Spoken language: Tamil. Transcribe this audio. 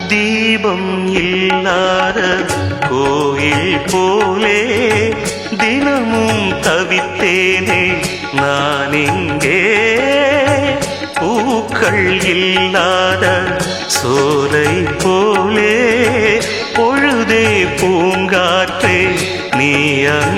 தீபம் இல்லாத கோயில் போலே தினமும் தவித்தேனே நான் இங்கே. பூக்கள் இல்லாத சோலை போலே பொழுதே பூங்காற்றே நீ அங்கே.